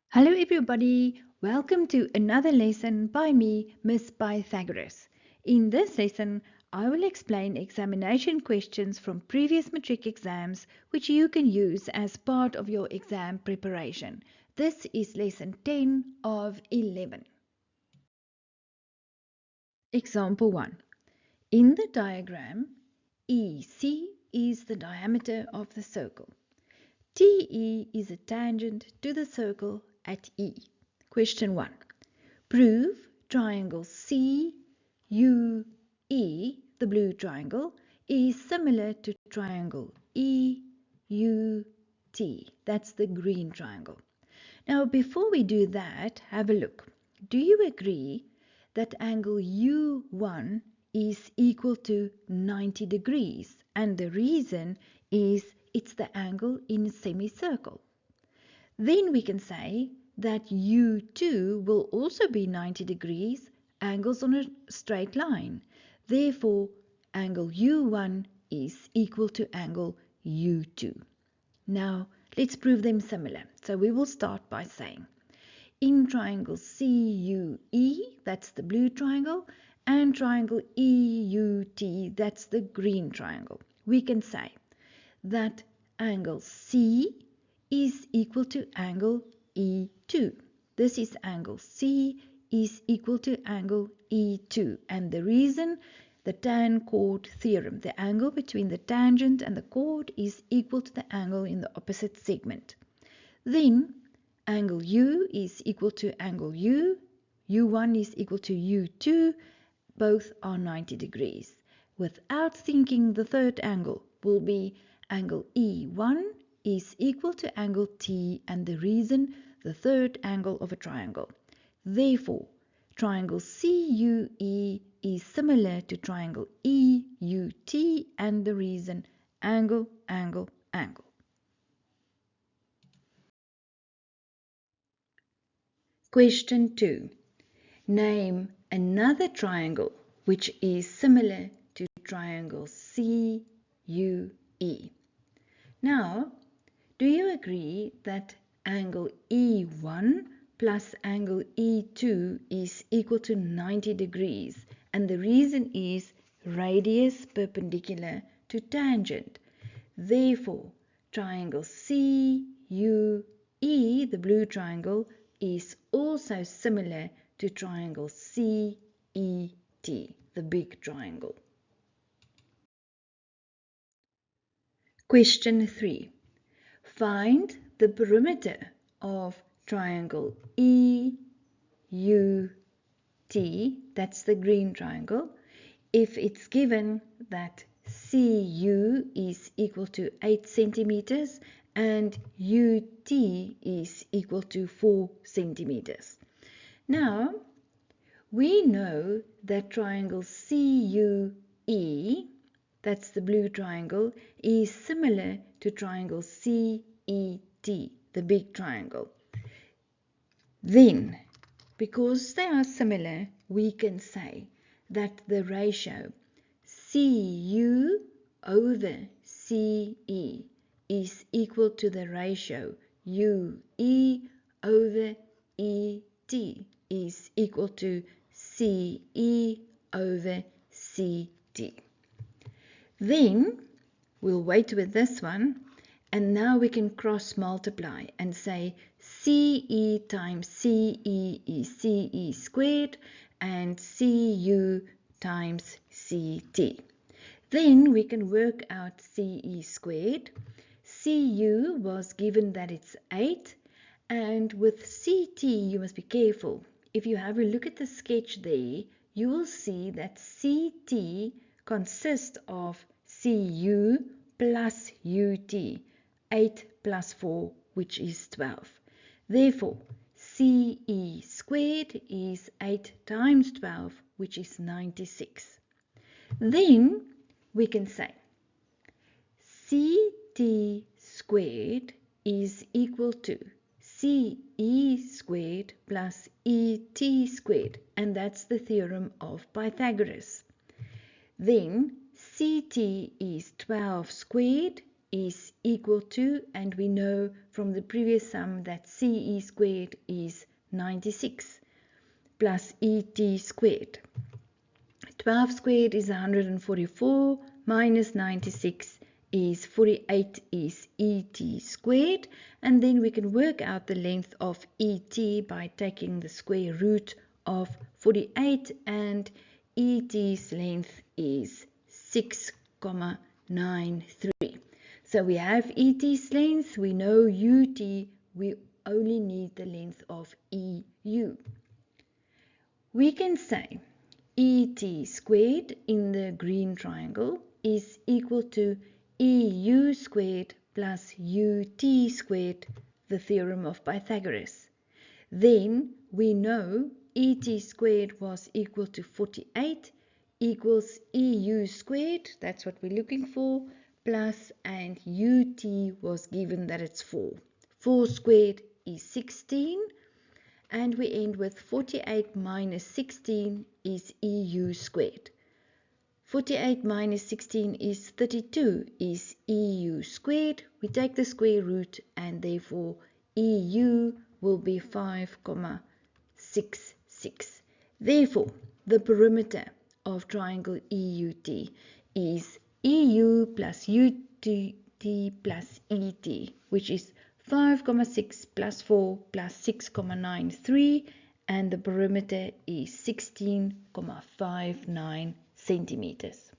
Hello everybody, welcome to another lesson by me, Miss Pythagoras. In this lesson, I will explain examination questions from previous matric exams which you can use as part of your exam preparation. This is lesson 10 of 11. Example 1. In the diagram, EC is the diameter of the circle. TE is a tangent to the circle at E. Question 1. Prove triangle CUE, the blue triangle, is similar to triangle EUT. That's the green triangle. Now, before we do that, have a look. Do you agree that angle U1 is equal to 90 degrees? And the reason is it's the angle in a semicircle. Then we can say that U2 will also be 90 degrees, angles on a straight line. Therefore, angle U1 is equal to angle U2. Now, let's prove them similar. So we will start by saying, in triangle CUE, that's the blue triangle, and triangle EUT, that's the green triangle, we can say that angle C is equal to angle E2. This is angle C is equal to angle E2. And the reason, the tan chord theorem, the angle between the tangent and the chord is equal to the angle in the opposite segment. Then angle U is equal to angle U, U1 is equal to U2, both are 90 degrees. Without thinking, the third angle will be angle E1 is equal to angle T, and the reason, the third angle of a triangle. Therefore, triangle CUE is similar to triangle EUT, and the reason, angle, angle, angle. Question 2. Name another triangle which is similar to triangle CUE. Now, do you agree that angle E1 plus angle E2 is equal to 90 degrees? And the reason is radius perpendicular to tangent. Therefore, triangle CUE, the blue triangle, is also similar to triangle CET, the big triangle. Question 3. Find the perimeter of triangle EUT, that's the green triangle, if it's given that CU is equal to 8 centimeters and UT is equal to 4 centimeters. Now, we know that triangle CUE, that's the blue triangle, is similar to triangle CET, the big triangle. Then, because they are similar, we can say that the ratio CU over CE is equal to the ratio UE over ET is equal to CE over CT. Then we'll wait with this one, and now we can cross multiply and say CE times CE is CE squared and CU times CT. Then we can work out CE squared. CU was given that it's 8, and with CT you must be careful. If you have a look at the sketch there, you will see that CT consists of CU plus UT, 8 plus 4, which is 12. Therefore, CE squared is 8 times 12, which is 96. Then we can say CT squared is equal to CE squared plus ET squared, and that's the theorem of Pythagoras. Then CT is 12 squared is equal to, and we know from the previous sum that CE squared is 96 plus ET squared. 12 squared is 144 minus 96 is 48 is ET squared, and then we can work out the length of ET by taking the square root of 48, and ET's length is 6,93. So we have ET's length, we know UT, we only need the length of EU. We can say ET squared in the green triangle is equal to EU squared plus UT squared, the theorem of Pythagoras. Then we know ET squared was equal to 48 equals EU squared, that's what we're looking for, plus, and UT was given that it's 4. 4 squared is 16. And we end with 48 minus 16 is EU squared. 48 minus 16 is 32 is EU squared. We take the square root, and therefore EU will be 5,66. Therefore, the perimeter of triangle EUT is EU plus UT plus ET, which is 5,6 plus 4 plus 6,93, and the perimeter is 16,59 centimeters.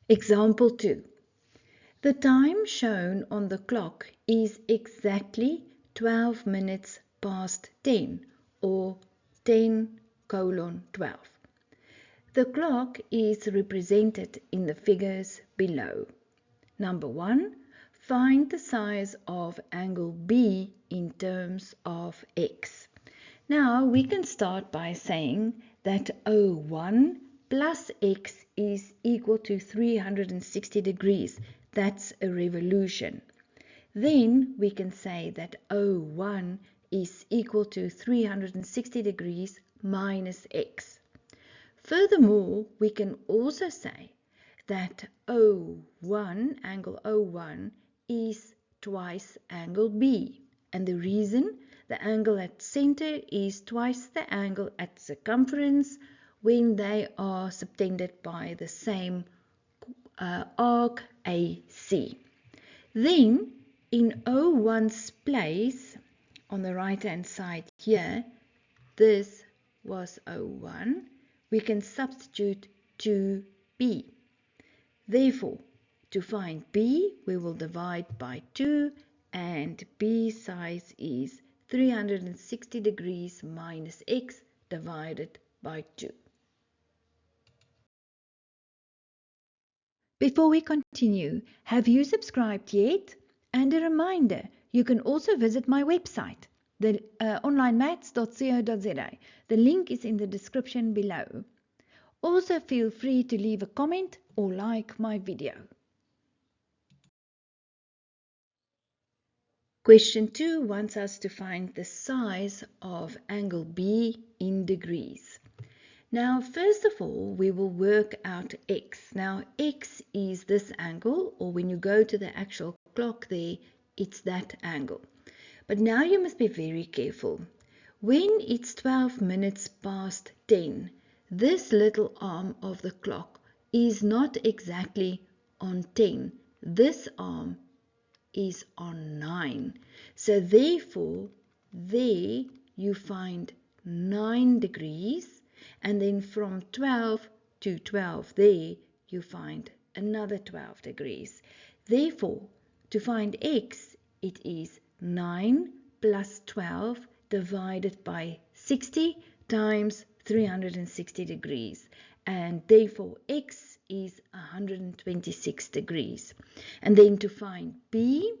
Example 2. The time shown on the clock is exactly 12 minutes past 10, or 10:12. The clock is represented in the figures below. Number 1, find the size of angle B in terms of x. Now we can start by saying that O1 plus x is equal to 360 degrees. That's a revolution. Then we can say that O1 is equal to 360 degrees minus x. Furthermore, we can also say that O1, angle O1, is twice angle B. And the reason, the angle at center is twice the angle at circumference when they are subtended by the same arc AC. Then, in O1's place, on the right hand side here, this was O1, we can substitute 2B. Therefore, to find B, we will divide by 2, and B size is 360 degrees minus x divided by 2. Before we continue, have you subscribed yet? And a reminder, you can also visit my website, the onlinemaths.co.za. The link is in the description below. Also feel free to leave a comment or like my video. Question 2 wants us to find the size of angle B in degrees. Now, first of all, we will work out x. Now, x is this angle, or when you go to the actual clock there, it's that angle. But now you must be very careful. When it's 12 minutes past 10, this little arm of the clock is not exactly on 10. This arm is on 9. So therefore, there you find 9 degrees, and then from 12 to 12 there you find another 12 degrees. Therefore, to find x, it is 9 plus 12 divided by 60 times 360 degrees, and therefore x is 126 degrees. And then to find b,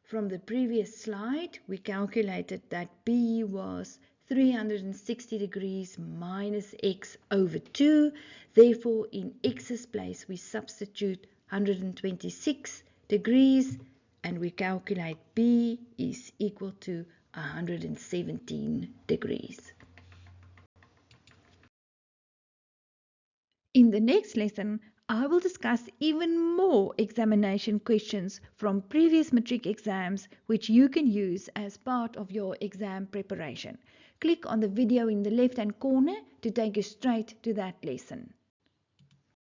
from the previous slide we calculated that b was 360 degrees minus x over 2. Therefore, in x's place we substitute 126 degrees, and we calculate b is equal to 117 degrees. In the next lesson, I will discuss even more examination questions from previous matric exams which you can use as part of your exam preparation. Click on the video in the left-hand corner to take you straight to that lesson.